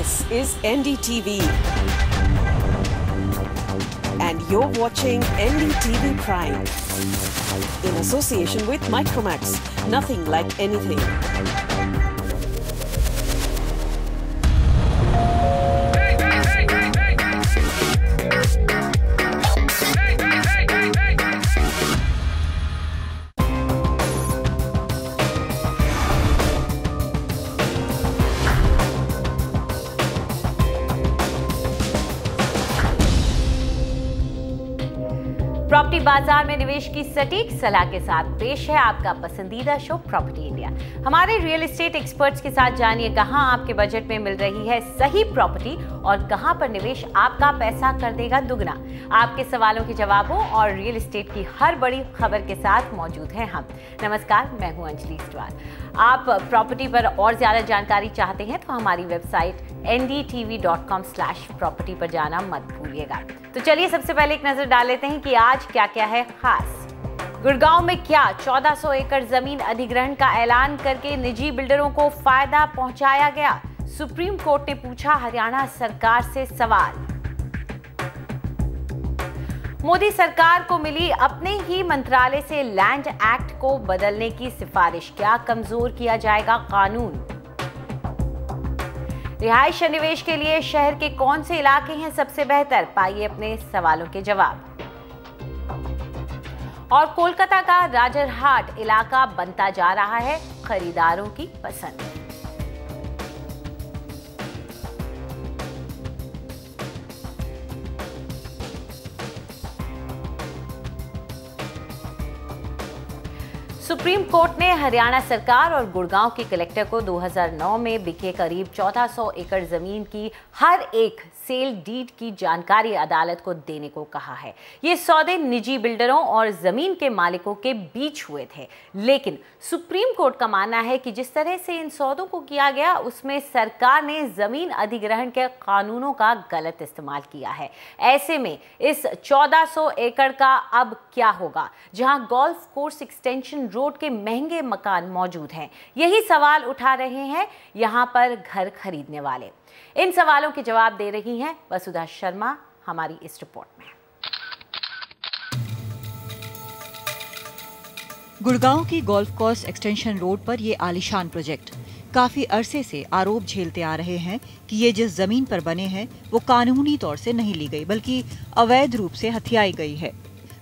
This is NDTV. And you're watching NDTV Prime. In association with Micromax. Nothing like anything. Property बाजार में निवेश की सटीक सलाह के साथ पेश है आपका पसंदीदा शो प्रॉपर्टी इंडिया। हमारे रियल एस्टेट एक्सपर्ट्स के साथ जानिए कहां आपके बजट में मिल रही है सही प्रॉपर्टी और कहां पर निवेश आपका पैसा कर देगा दुगना। आपके सवालों के जवाबों और रियल एस्टेट की हर बड़ी खबर के साथ मौजूद हैं हम। नमस्कार, मैं हूं अंजलि स्टवाल। आप प्रॉपर्टी पर और ज्यादा जानकारी चाहते हैं तो हमारी वेबसाइट ndtv.com/property पर जाना मत भूलिएगा। तो चलिए सबसे पहले एक नजर डाल लेते हैं कि आज क्या क्या है खास। गुड़गांव में क्या 1400 एकड़ जमीन अधिग्रहण का ऐलान करके निजी बिल्डरों को फायदा पहुंचाया गया। सुप्रीम कोर्ट ने पूछा हरियाणा सरकार से सवाल। मोदी सरकार को मिली अपने ही मंत्रालय से लैंड एक्ट को बदलने की सिफारिश। क्या कमजोर किया जाएगा कानून। रिहायश निवेश के लिए शहर के कौन से इलाके हैं सबसे बेहतर, पाइए अपने सवालों के जवाब। और कोलकाता का राजरहाट इलाका बनता जा रहा है खरीदारों की पसंद। सुप्रीम कोर्ट ने हरियाणा सरकार और गुड़गांव के कलेक्टर को 2009 में बिके करीब 1400 एकड़ जमीन की हर एक सेल डीड की जानकारी अदालत को देने को कहा है। ये सौदे निजी बिल्डरों और जमीन के मालिकों के बीच हुए थे, लेकिन सुप्रीम कोर्ट का मानना है कि जिस तरह से इन सौदों को किया गया उसमें सरकार ने जमीन अधिग्रहण के कानूनों का गलत इस्तेमाल किया है। ऐसे में इस 1400 एकड़ का अब क्या होगा, जहां गोल्फ कोर्स एक्सटेंशन रोड के महंगे मकान मौजूद हैं। यही सवाल उठा रहे हैं यहां पर घर खरीदने वाले। इन सवालों के जवाब दे रही हैं वसुधा शर्मा हमारी इस रिपोर्ट में। गुड़गांव की गोल्फ कोर्स एक्सटेंशन रोड पर ये आलीशान प्रोजेक्ट काफी अरसे से आरोप झेलते आ रहे हैं कि ये जिस जमीन पर बने हैं वो कानूनी तौर से नहीं ली गई बल्कि अवैध रूप से हथियाई गई है।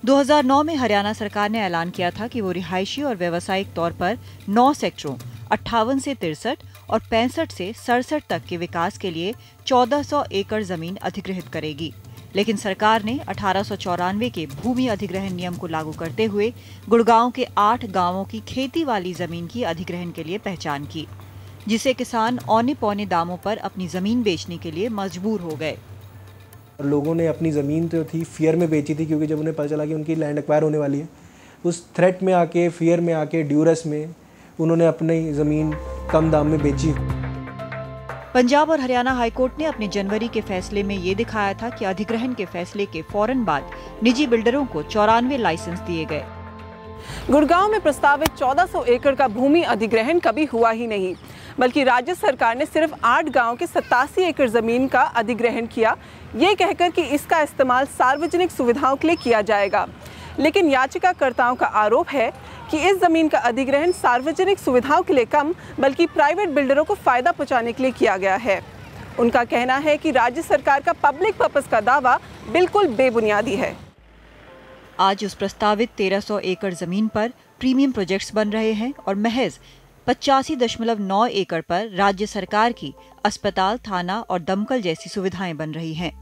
2009 में हरियाणा सरकार ने ऐलान किया था कि वो रिहायशी और व्यावसायिक तौर पर 9 सेक्टरों 58 से 63 और 65 से 67 तक के विकास के लिए 1400 एकड़ जमीन अधिग्रहित करेगी। लेकिन सरकार ने 1894 के भूमि अधिग्रहण नियम को लागू करते हुए गुड़गांव के 8 गांवों की खेती वाली जमीन की अधिग्रहण के लिए पहचान की, जिसे किसान औने पौने दामों पर अपनी जमीन बेचने के लिए मजबूर हो गए। लोगों ने अपनी ज़मीन तो थी फियर में बेची थी, क्योंकि जब उन्हें पता चला कि उनकी लैंड एक्वायर होने वाली है, उस थ्रेट में आके, फियर में आके, ड्यूरस में उन्होंने अपनी ज़मीन कम दाम में बेची। पंजाब और हरियाणा हाईकोर्ट ने अपने जनवरी के फैसले में ये दिखाया था कि अधिग्रहण के फैसले के फौरन बाद निजी बिल्डरों को 94 लाइसेंस दिए गए। गुड़गांव में प्रस्तावित 1400 एकड़ का भूमि अधिग्रहण कभी हुआ ही नहीं, बल्कि राज्य सरकार ने सिर्फ 8 गांव के 87 एकड़ जमीन का अधिग्रहण किया, ये कहकर कि इसका इस्तेमाल सार्वजनिक सुविधाओं के लिए किया जाएगा। लेकिन याचिकाकर्ताओं का आरोप है कि इस जमीन का अधिग्रहण सार्वजनिक सुविधाओं के लिए कम बल्कि प्राइवेट बिल्डरों को फायदा पहुंचाने के लिए किया गया है। उनका कहना है कि राज्य सरकार का पब्लिक पर्पस का दावा बिल्कुल बेबुनियादी है। आज उस प्रस्तावित 1300 एकड़ जमीन पर प्रीमियम प्रोजेक्ट्स बन रहे हैं और महज 85.9 एकड़ पर राज्य सरकार की अस्पताल, थाना और दमकल जैसी सुविधाएं बन रही हैं।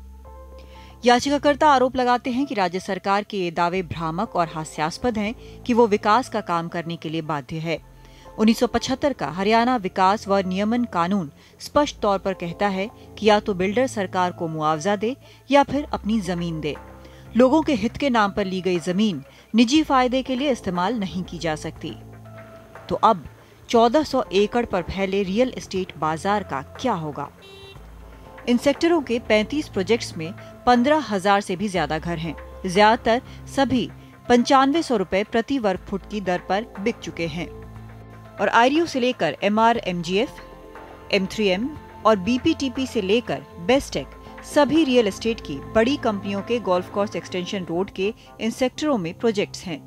याचिकाकर्ता आरोप लगाते हैं कि राज्य सरकार के ये दावे भ्रामक और हास्यास्पद हैं कि वो विकास का काम करने के लिए बाध्य है। 1975 का हरियाणा विकास व नियमन कानून स्पष्ट तौर पर कहता है कि या तो बिल्डर सरकार को मुआवजा दे या फिर अपनी जमीन दे। लोगों के हित के नाम पर ली गई जमीन निजी फायदे के लिए इस्तेमाल नहीं की जा सकती। तो अब 1400 एकड़ पर फैले रियल एस्टेट बाजार का क्या होगा। इन सेक्टरों के 35 प्रोजेक्ट्स में 15,000 से भी ज्यादा घर हैं। ज्यादातर सभी 9500 रुपए प्रति वर्ग फुट की दर पर बिक चुके हैं और आईरियू से लेकर MR, MGF, M3M, और BPTP से लेकर बेस्टेक सभी रियल एस्टेट की बड़ी कंपनियों के गोल्फ कोर्स एक्सटेंशन रोड के इन सेक्टरों में प्रोजेक्ट्स हैं।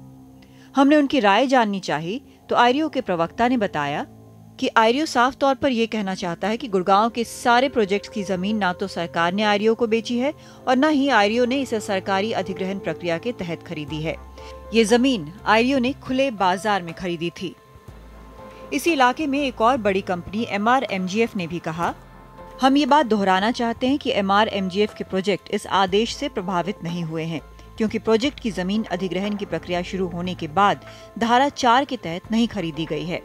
हमने उनकी राय जाननी चाही तो आईरियो के प्रवक्ता ने बताया कि आईरियो साफ तौर पर यह कहना चाहता है कि गुड़गांव के सारे प्रोजेक्ट्स की जमीन ना तो सरकार ने आईरियो को बेची है और न ही आईरियो ने इसे सरकारी अधिग्रहण प्रक्रिया के तहत खरीदी है। ये जमीन आईरियो ने खुले बाजार में खरीदी थी। इसी इलाके में एक और बड़ी कंपनी MRMGF ने भी कहा, हम ये बात दोहराना चाहते हैं कि MRMGF के प्रोजेक्ट इस आदेश से प्रभावित नहीं हुए हैं, क्योंकि प्रोजेक्ट की जमीन अधिग्रहण की प्रक्रिया शुरू होने के बाद धारा 4 के तहत नहीं खरीदी गई है।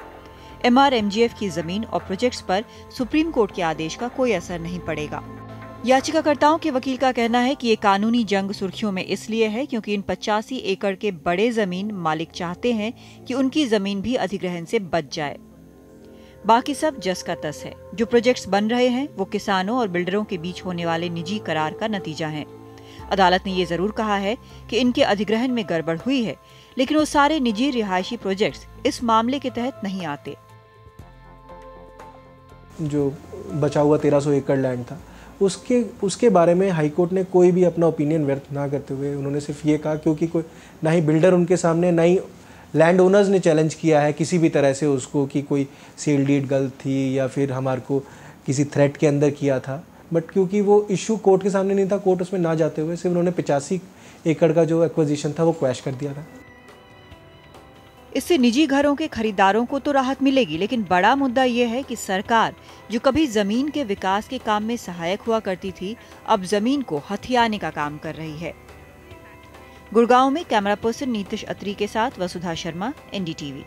MRMGF की जमीन और प्रोजेक्ट्स पर सुप्रीम कोर्ट के आदेश का कोई असर नहीं पड़ेगा। याचिकाकर्ताओं के वकील का कहना है कि ये कानूनी जंग सुर्खियों में इसलिए है क्योंकि इन 85 एकड़ के बड़े जमीन मालिक चाहते हैं कि उनकी जमीन भी अधिग्रहण से बच जाए। बाकी सब जस का तस है। जो प्रोजेक्ट्स बन रहे हैं वो किसानों और बिल्डरों के बीच होने वाले निजी करार का नतीजा है। अदालत ने ये जरूर कहा है कि इनके अधिग्रहण में गड़बड़ हुई है, लेकिन वो सारे निजी रिहायशी प्रोजेक्ट्स इस मामले के तहत नहीं आते। जो बचा हुआ 1300 एकड़ लैंड था उसके बारे में हाईकोर्ट ने कोई भी अपना ओपिनियन व्यक्त ना करते हुए उन्होंने सिर्फ ये कहा, क्योंकि कोई ना ही बिल्डर उनके सामने ना ही लैंड ओनर्स ने चैलेंज किया है किसी भी तरह से उसको कि कोई सेल डीड गलत थी या फिर हमारे को किसी थ्रेट के अंदर किया था। बट क्योंकि वो इशू कोर्ट के सामने नहीं था, कोर्ट उसमें ना जाते हुए सिर्फ उन्होंने 85 एकड़ का जो एक्विजिशन था वो क्वैश कर दिया था। इससे निजी घरों के खरीदारों को तो राहत मिलेगी, लेकिन बड़ा मुद्दा यह है कि सरकार जो कभी जमीन के विकास के काम में सहायक हुआ करती थी, अब जमीन को हथियाने का काम कर रही है। गुड़गांव में कैमरा पर्सन नीतिश अत्री के साथ वसुधा शर्मा, NDTV।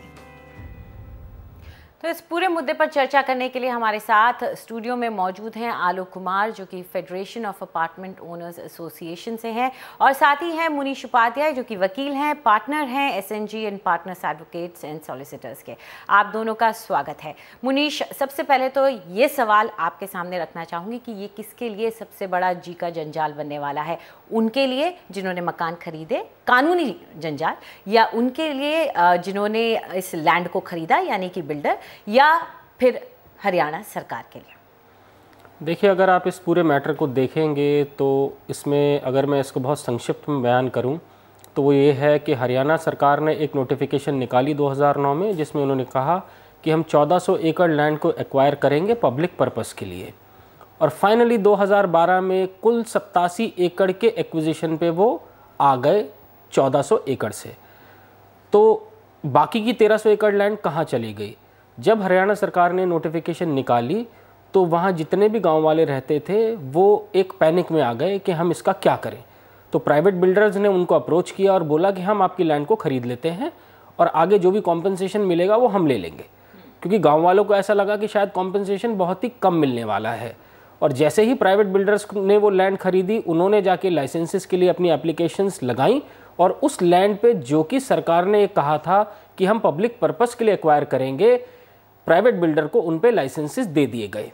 तो इस पूरे मुद्दे पर चर्चा करने के लिए हमारे साथ स्टूडियो में मौजूद हैं आलोक कुमार, जो कि federation of apartment owners association से हैं, और साथ ही हैं मुनीश उपाध्याय, जो कि वकील हैं, पार्टनर हैं SNG and partners advocates and solicitors के। आप दोनों का स्वागत है। मुनीश, सबसे पहले तो ये सवाल आपके सामने रखना चाहूँगी कि ये किसके लिए सबसे बड़ा जी का जंजाल बनने वाला है? उनके लिए जिन्होंने मकान खरीदे, कानूनी जंजाल, या उनके लिए जिन्होंने इस लैंड को खरीदा यानी कि बिल्डर, या फिर हरियाणा सरकार के लिए? देखिए, अगर आप इस पूरे मैटर को देखेंगे तो इसमें अगर मैं इसको बहुत संक्षिप्त में बयान करूं तो वो ये है कि हरियाणा सरकार ने एक नोटिफिकेशन निकाली 2009 में, जिसमें उन्होंने कहा कि हम 1400 एकड़ लैंड को एक्वायर करेंगे पब्लिक पर्पस के लिए, और फाइनली 2012 में कुल 87 एकड़ के एक्विजिशन पे वो आ गए 1400 एकड़ से। तो बाकी की 1300 एकड़ लैंड कहाँ चली गई? जब हरियाणा सरकार ने नोटिफिकेशन निकाली तो वहाँ जितने भी गांव वाले रहते थे वो एक पैनिक में आ गए कि हम इसका क्या करें। तो प्राइवेट बिल्डर्स ने उनको अप्रोच किया और बोला कि हम आपकी लैंड को ख़रीद लेते हैं और आगे जो भी कॉम्पनसेशन मिलेगा वो हम ले लेंगे, क्योंकि गाँव वालों को ऐसा लगा कि शायद कॉम्पनसेशन बहुत ही कम मिलने वाला है। और जैसे ही प्राइवेट बिल्डर्स ने वो लैंड खरीदी, उन्होंने जाके लाइसेंसेस के लिए अपनी एप्लीकेशंस लगाई, और उस लैंड पे जो कि सरकार ने कहा था कि हम पब्लिक पर्पस के लिए एक्वायर करेंगे, प्राइवेट बिल्डर को उन पे लाइसेंसेस दे दिए गए।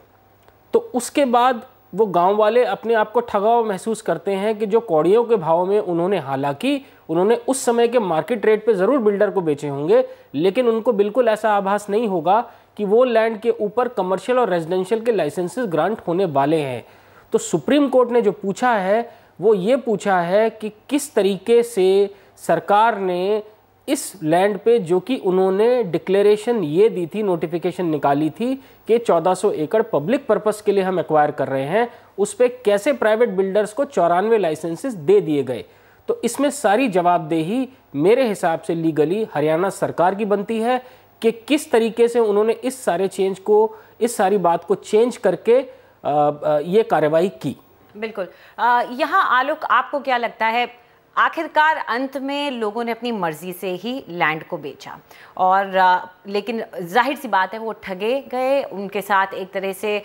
तो उसके बाद वो गांव वाले अपने आप को ठगा हुआ महसूस करते हैं कि जो कौड़ियों के भाव में उन्होंने उस समय के मार्केट रेट पे ज़रूर बिल्डर को बेचे होंगे, लेकिन उनको बिल्कुल ऐसा आभास नहीं होगा कि वो लैंड के ऊपर कमर्शियल और रेजिडेंशियल के लाइसेंसेस ग्रांट होने वाले हैं। तो सुप्रीम कोर्ट ने जो पूछा है वो ये पूछा है कि किस तरीके से सरकार ने इस लैंड पे, जो कि उन्होंने डिक्लेरेशन ये दी थी, नोटिफिकेशन निकाली थी कि 1400 एकड़ पब्लिक पर्पस के लिए हम एक्वायर कर रहे हैं, उस पे कैसे प्राइवेट बिल्डर्स को 94 लाइसेंसेस दे दिए गए। तो इसमें सारी जवाबदेही मेरे हिसाब से लीगली हरियाणा सरकार की बनती है कि किस तरीके से उन्होंने इस सारी बात को चेंज करके ये कार्रवाई की। बिल्कुल। यहाँ आलोक, आपको क्या लगता है, आखिरकार अंत में लोगों ने अपनी मर्जी से ही लैंड को बेचा, और लेकिन जाहिर सी बात है वो ठगे गए, उनके साथ एक तरह से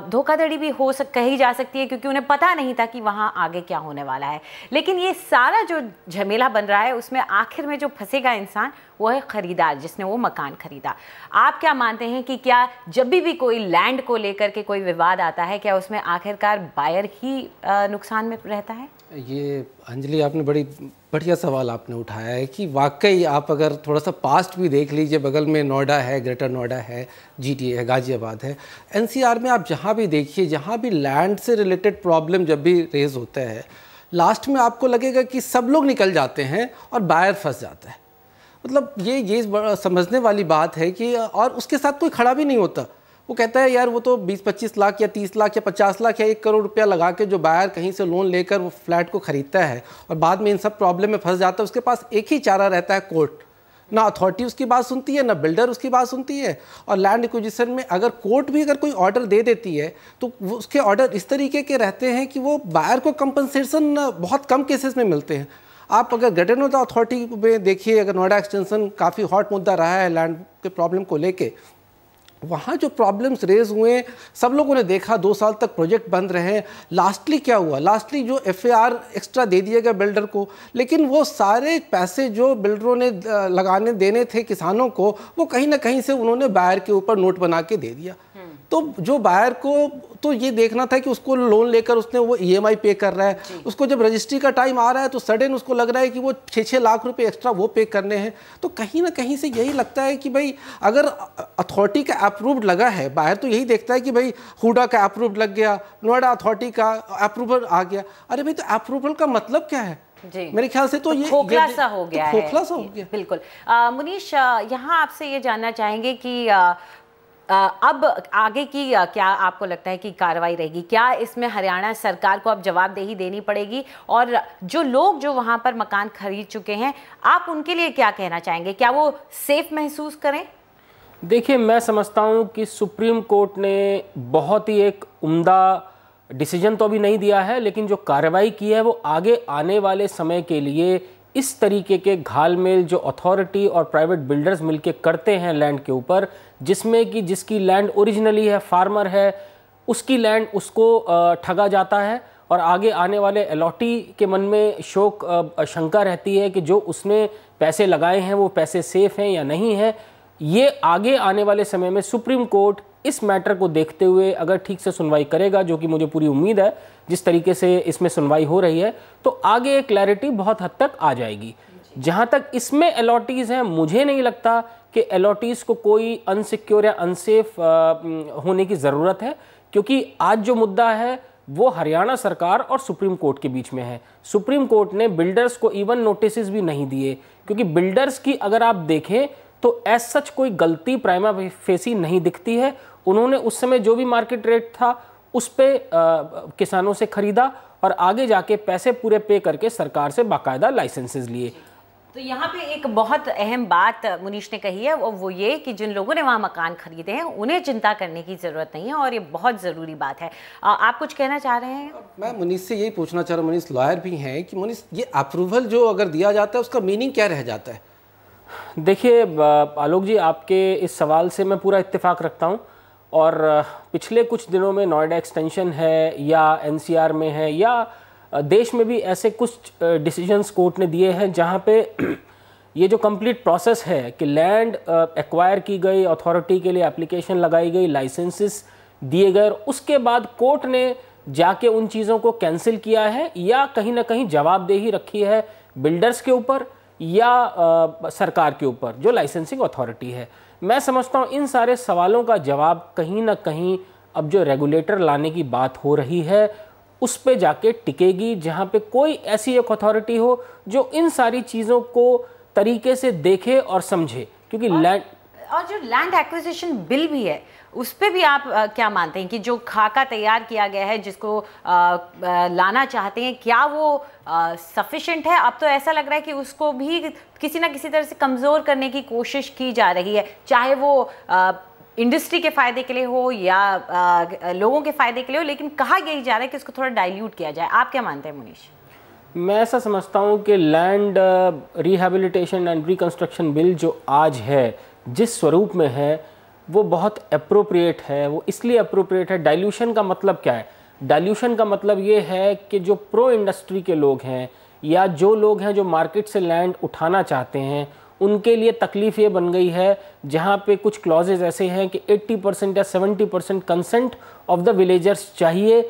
धोखाधड़ी भी कही जा सकती है, क्योंकि उन्हें पता नहीं था कि वहाँ आगे क्या होने वाला है। लेकिन ये सारा जो झमेला बन रहा है उसमें आखिर में जो फंसेगा इंसान वो है खरीदार, जिसने वो मकान खरीदा। आप क्या मानते हैं कि क्या जब भी कोई लैंड को लेकर के कोई विवाद आता है, क्या उसमें आखिरकार बायर ही नुकसान में रहता है? ये अंजलि, आपने बड़ी बढ़िया सवाल आपने उठाया है कि वाकई आप अगर थोड़ा सा पास्ट भी देख लीजिए, बगल में नोएडा है, ग्रेटर नोएडा है, जीटीए है, गाजियाबाद है, एनसीआर में आप जहाँ भी देखिए, जहाँ भी लैंड से रिलेटेड प्रॉब्लम जब भी रेज होता है, लास्ट में आपको लगेगा कि सब लोग निकल जाते हैं और बायर फंस जाता है। मतलब ये समझने वाली बात है कि, और उसके साथ कोई खड़ा भी नहीं होता। वो कहता है यार वो तो 20-25 लाख या 30 लाख या 50 लाख या 1 करोड़ रुपया लगा के जो बायर कहीं से लोन लेकर वो फ्लैट को ख़रीदता है और बाद में इन सब प्रॉब्लम में फंस जाता है, उसके पास एक ही चारा रहता है, कोर्ट। ना अथॉरिटी उसकी बात सुनती है, ना बिल्डर उसकी बात सुनती है। और लैंड एक्विजिशन में अगर कोर्ट भी अगर कोई ऑर्डर दे देती है तो वो उसके ऑर्डर इस तरीके के रहते हैं कि वो बायर को कंपनसेशन बहुत कम केसेस में मिलते हैं। आप अगर ग्रेटर नोएडा अथॉरिटी में देखिए, अगर नोएडा एक्सटेंशन काफ़ी हॉट मुद्दा रहा है लैंड के प्रॉब्लम को लेके, वहाँ जो प्रॉब्लम्स रेज हुए सब लोगों ने देखा, 2 साल तक प्रोजेक्ट बंद रहे। लास्टली क्या हुआ, लास्टली जो एफएआर एक्स्ट्रा दे दिया गया बिल्डर को, लेकिन वो सारे पैसे जो बिल्डरों ने लगाने देने थे किसानों को, वो कहीं ना कहीं से उन्होंने बायर के ऊपर नोट बना के दे दिया। तो जो बायर को तो ये देखना था कि उसको लोन लेकर उसने वो ईएमआई पे कर रहा है, उसको जब रजिस्ट्री का टाइम आ रहा है तो सडन उसको लग रहा है कि वो 6-6 लाख रुपए एक्स्ट्रा वो पे करने हैं। तो कहीं ना कहीं से यही लगता है कि भाई अगर अथॉरिटी का अप्रूव्ड लगा है, बायर तो यही देखता है कि भाई हुडा का अप्रूव्ड लग गया, नोएडा अथॉरिटी का अप्रूवल आ गया। अरे भाई, तो अप्रूवल का मतलब क्या है? जी, मेरे ख्याल से तो ये खोखला सा हो गया है। खोखला सा हो गया, बिल्कुल। मुनीश, यहाँ आपसे ये जानना चाहेंगे कि अब आगे की क्या आपको लगता है कि कार्रवाई रहेगी? क्या इसमें हरियाणा सरकार को अब जवाबदेही देनी पड़ेगी? और जो लोग जो वहाँ पर मकान खरीद चुके हैं, आप उनके लिए क्या कहना चाहेंगे? क्या वो सेफ महसूस करें? देखिए, मैं समझता हूँ कि सुप्रीम कोर्ट ने बहुत ही एक उम्दा डिसीजन तो अभी नहीं दिया है, लेकिन जो कार्रवाई की है वो आगे आने वाले समय के लिए इस तरीके के घालमेल जो अथॉरिटी और प्राइवेट बिल्डर्स मिलके करते हैं लैंड के ऊपर, जिसमें कि जिसकी लैंड ओरिजिनली है, फार्मर है, उसकी लैंड उसको ठगा जाता है और आगे आने वाले अलॉटी के मन में शंका रहती है कि जो उसने पैसे लगाए हैं वो पैसे सेफ हैं या नहीं हैं। ये आगे आने वाले समय में सुप्रीम कोर्ट इस मैटर को देखते हुए अगर ठीक से सुनवाई करेगा, जो कि मुझे पूरी उम्मीद है जिस तरीके से इसमें सुनवाई हो रही है, तो आगे क्लैरिटी बहुत हद तक आ जाएगी। जहां तक इसमें अलॉटीज़ हैं, मुझे नहीं लगता कि अलॉटीज़ को कोई अनसिक्योर या अनसेफ होने की ज़रूरत है, क्योंकि आज जो मुद्दा है वो हरियाणा सरकार और सुप्रीम कोर्ट के बीच में है। सुप्रीम कोर्ट ने बिल्डर्स को इवन नोटिस भी नहीं दिए, क्योंकि बिल्डर्स की अगर आप देखें तो एज सच कोई गलती प्राइमा फेसी नहीं दिखती है। उन्होंने उस समय जो भी मार्केट रेट था उस पे किसानों से खरीदा और आगे जाके पैसे पूरे पे करके सरकार से बाकायदा लाइसेंसेस लिए। तो यहाँ पे एक बहुत अहम बात मुनीश ने कही है, वो ये कि जिन लोगों ने वहाँ मकान खरीदे हैं उन्हें चिंता करने की ज़रूरत नहीं है, और ये बहुत ज़रूरी बात है। आप कुछ कहना चाह रहे हैं? मैं मुनीश से यही पूछना चाह रहा हूँ, मुनीश लॉयर भी हैं, कि मुनीश ये अप्रूवल जो अगर दिया जाता है उसका मीनिंग क्या रह जाता है? देखिए आलोक जी, आपके इस सवाल से मैं पूरा इत्तेफाक रखता हूँ, और पिछले कुछ दिनों में नोएडा एक्सटेंशन है या एनसीआर में है या देश में भी ऐसे कुछ डिसीजंस कोर्ट ने दिए हैं जहाँ पे ये जो कंप्लीट प्रोसेस है कि लैंड एक्वायर की गई, अथॉरिटी के लिए एप्लीकेशन लगाई गई, लाइसेंसेस दिए गए, और उसके बाद कोर्ट ने जाके उन चीज़ों को कैंसिल किया है या कहीं ना कहीं जवाबदेही रखी है बिल्डर्स के ऊपर या सरकार के ऊपर जो लाइसेंसिंग अथॉरिटी है। मैं समझता हूँ इन सारे सवालों का जवाब कहीं ना कहीं अब जो रेगुलेटर लाने की बात हो रही है उस पे जाके टिकेगी, जहाँ पे कोई ऐसी एक अथॉरिटी हो जो इन सारी चीज़ों को तरीके से देखे और समझे। क्योंकि लैंड और जो लैंड एक्विजिशन बिल भी है उस पे भी आप क्या मानते हैं कि जो खाका तैयार किया गया है जिसको लाना चाहते हैं, क्या वो सफिशिएंट है? अब तो ऐसा लग रहा है कि उसको भी किसी ना किसी तरह से कमज़ोर करने की कोशिश की जा रही है, चाहे वो इंडस्ट्री के फ़ायदे के लिए हो या लोगों के फ़ायदे के लिए हो, लेकिन कहा यही जा रहा है कि उसको थोड़ा डाइल्यूट किया जाए। आप क्या मानते हैं मुनीश? मैं ऐसा समझता हूँ कि land rehabilitation and reconstruction bill जो आज है, जिस स्वरूप में है, वो बहुत अप्रोप्रिएट है। वो इसलिए अप्रोप्रिएट है, डाइल्यूशन का मतलब क्या है? डाइल्यूशन का मतलब ये है कि जो प्रो इंडस्ट्री के लोग हैं या जो लोग हैं जो मार्केट से लैंड उठाना चाहते हैं, उनके लिए तकलीफ़ ये बन गई है जहाँ पे कुछ क्लॉजेज ऐसे हैं कि 80% या 70% कंसेंट ऑफ द विलेजर्स चाहिए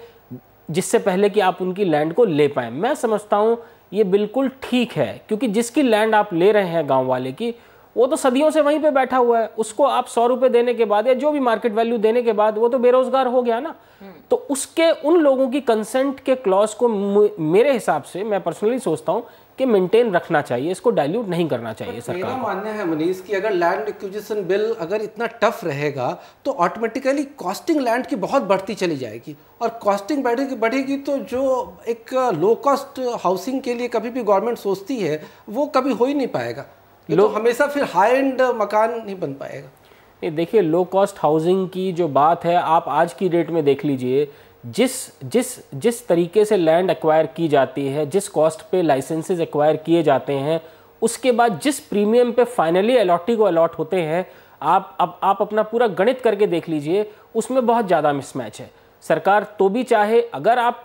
जिससे पहले कि आप उनकी लैंड को ले पाएँ। मैं समझता हूँ ये बिल्कुल ठीक है, क्योंकि जिसकी लैंड आप ले रहे हैं गांव वाले की, वो तो सदियों से वहीं पे बैठा हुआ है। उसको आप 100 रुपये देने के बाद या जो भी मार्केट वैल्यू देने के बाद वो तो बेरोजगार हो गया ना। तो उसके उन लोगों की कंसेंट के क्लॉज को मेरे हिसाब से, मैं पर्सनली सोचता हूँ कि मेंटेन रखना चाहिए, इसको डाइल्यूट नहीं करना चाहिए सरकार को। मेरा मानना है मनीष कि अगर लैंड एक्विजिशन बिल अगर इतना टफ रहेगा तो ऑटोमेटिकली कॉस्टिंग लैंड की बहुत बढ़ती चली जाएगी, और कॉस्टिंग बढ़ेगी तो जो एक लो कॉस्ट हाउसिंग के लिए कभी भी गवर्नमेंट सोचती है वो कभी हो ही नहीं पाएगा। तो हमेशा फिर हाई एंड मकान नहीं बन पाएगा। ये देखिए, लो कॉस्ट हाउसिंग की जो बात है, आप आज की डेट में देख लीजिए, जिस तरीके से लैंड एक्वायर की जाती है, जिस कॉस्ट पे लाइसेंसेस एक्वायर किए जाते हैं, उसके बाद जिस प्रीमियम पे फाइनली अलॉटी को अलॉट होते हैं, आप अपना पूरा गणित करके देख लीजिए, उसमें बहुत ज़्यादा मिसमैच है। सरकार तो भी चाहे, अगर आप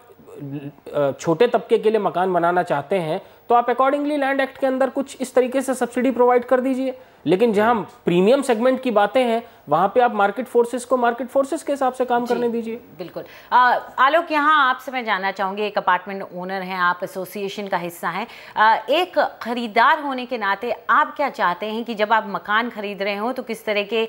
छोटे तबके के लिए मकान बनाना चाहते हैं तो आप अकॉर्डिंगली लैंड एक्ट के अंदर कुछ इस तरीके से सब्सिडी प्रोवाइड कर दीजिए, लेकिन जहां प्रीमियम सेगमेंट की बातें हैं वहां पे आप मार्केट फोर्सेस को मार्केट फोर्सेस के हिसाब से काम करने दीजिए। बिल्कुल। आलोक, यहाँ आपसे मैं जानना चाहूँगी, एक अपार्टमेंट ओनर हैं आप, एसोसिएशन का हिस्सा हैं, एक खरीदार होने के नाते आप क्या चाहते हैं कि जब आप मकान खरीद रहे हो तो किस तरह के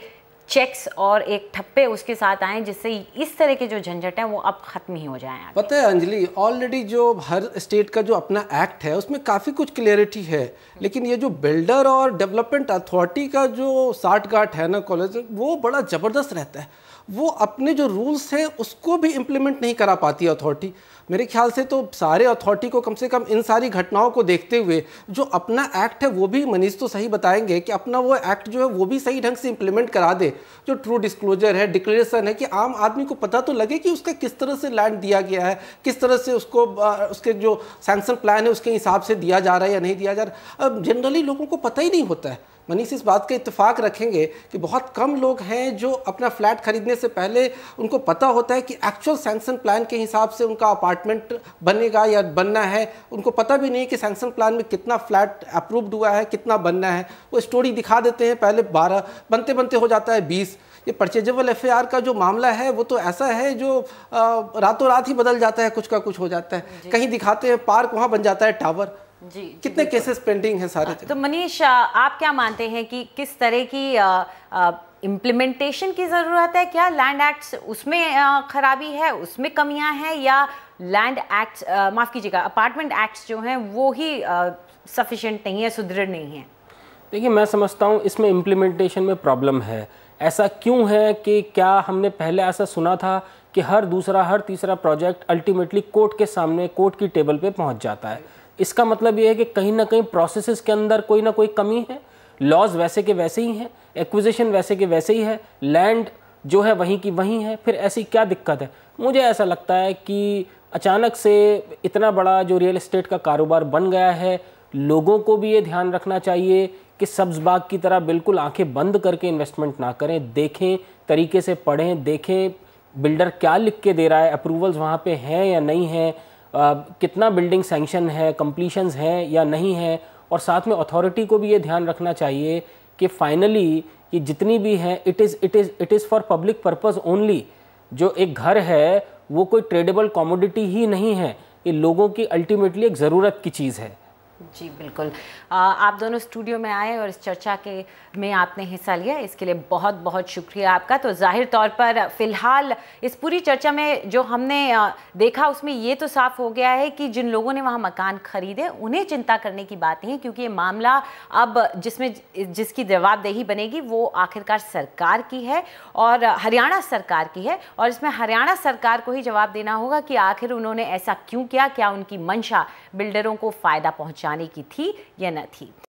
चेक्स और एक ठप्पे उसके साथ आए जिससे इस तरह के जो झंझट हैं वो अब खत्म ही हो जाएं? पता है अंजलि, ऑलरेडी जो हर स्टेट का जो अपना एक्ट है उसमें काफ़ी कुछ क्लियरिटी है, लेकिन ये जो बिल्डर और डेवलपमेंट अथॉरिटी का जो साठगांठ है ना कॉलेज, वो बड़ा ज़बरदस्त रहता है। वो अपने जो रूल्स हैं उसको भी इम्प्लीमेंट नहीं करा पाती है अथॉरिटी। मेरे ख्याल से तो सारे अथॉरिटी को कम से कम इन सारी घटनाओं को देखते हुए जो अपना एक्ट है वो भी, मनीष तो सही बताएंगे कि अपना वो एक्ट जो है वो भी सही ढंग से इम्प्लीमेंट करा दे। जो ट्रू डिस्क्लोजर है, डिक्लेरेशन है, कि आम आदमी को पता तो लगे कि उसका किस तरह से लैंड दिया गया है, किस तरह से उसको उसके जो सैंक्शन प्लान है उसके हिसाब से दिया जा रहा है या नहीं दिया जा रहा है। अब जनरली लोगों को पता ही नहीं होता है। मनीष इस बात का इत्तेफाक रखेंगे कि बहुत कम लोग हैं जो अपना फ्लैट खरीदने से पहले उनको पता होता है कि एक्चुअल सैंक्शन प्लान के हिसाब से उनका अपार्टमेंट बनेगा या बनना है। उनको पता भी नहीं कि सैंक्शन प्लान में कितना फ्लैट अप्रूव्ड हुआ है, कितना बनना है। वो स्टोरी दिखा देते हैं, पहले 12 बनते बनते हो जाता है 20। ये परचेजेबल FAR का जो मामला है वो तो ऐसा है जो रातों रात ही बदल जाता है, कुछ का कुछ हो जाता है। कहीं दिखाते हैं पार्क, वहाँ बन जाता है टावर। जी, कितने केसेस पेंडिंग हैं सारे। तो मनीष, आप क्या मानते हैं कि किस तरह की इम्प्लीमेंटेशन की ज़रूरत है? क्या लैंड एक्ट उसमें खराबी है, उसमें कमियां हैं, या लैंड एक्ट, माफ़ कीजिएगा, अपार्टमेंट एक्ट्स जो हैं वो ही सफिशिएंट नहीं है, सुदृढ़ नहीं है? देखिए, मैं समझता हूँ इसमें इम्प्लीमेंटेशन में प्रॉब्लम है। ऐसा क्यों है कि क्या हमने पहले ऐसा सुना था कि हर दूसरा हर तीसरा प्रोजेक्ट अल्टीमेटली कोर्ट के सामने, कोर्ट की टेबल पे पहुंच जाता है? इसका मतलब ये है कि कहीं ना कहीं प्रोसेसेस के अंदर कोई ना कोई कमी है। लॉज वैसे के वैसे ही हैं, एक्विजिशन वैसे के वैसे ही है, लैंड जो है वहीं की वहीं है, फिर ऐसी क्या दिक्कत है? मुझे ऐसा लगता है कि अचानक से इतना बड़ा जो रियल एस्टेट का कारोबार बन गया है, लोगों को भी ये ध्यान रखना चाहिए कि सब्ज बाग की तरह बिल्कुल आंखें बंद करके इन्वेस्टमेंट ना करें। देखें, तरीके से पढ़ें, देखें बिल्डर क्या लिख के दे रहा है, अप्रूवल्स वहाँ पे हैं या नहीं हैं, कितना बिल्डिंग सैंक्शन है, कंप्लीशंस हैं या नहीं है। और साथ में अथॉरिटी को भी ये ध्यान रखना चाहिए कि फाइनली ये जितनी भी है it is for public purpose only. जो एक घर है वो कोई ट्रेडेबल कमोडिटी ही नहीं है, ये लोगों की अल्टीमेटली एक ज़रूरत की चीज़ है। जी बिल्कुल। आप दोनों स्टूडियो में आए और इस चर्चा के में आपने हिस्सा लिया, इसके लिए बहुत बहुत शुक्रिया आपका। तो जाहिर तौर पर फ़िलहाल इस पूरी चर्चा में जो हमने देखा उसमें ये तो साफ हो गया है कि जिन लोगों ने वहाँ मकान खरीदे उन्हें चिंता करने की बात नहीं है, क्योंकि ये मामला अब जिसकी जवाबदेही बनेगी वो आखिरकार सरकार की है और हरियाणा सरकार की है, और इसमें हरियाणा सरकार को ही जवाब देना होगा कि आखिर उन्होंने ऐसा क्यों किया, क्या उनकी मंशा बिल्डरों को फ़ायदा पहुँचाने की थी या न थी।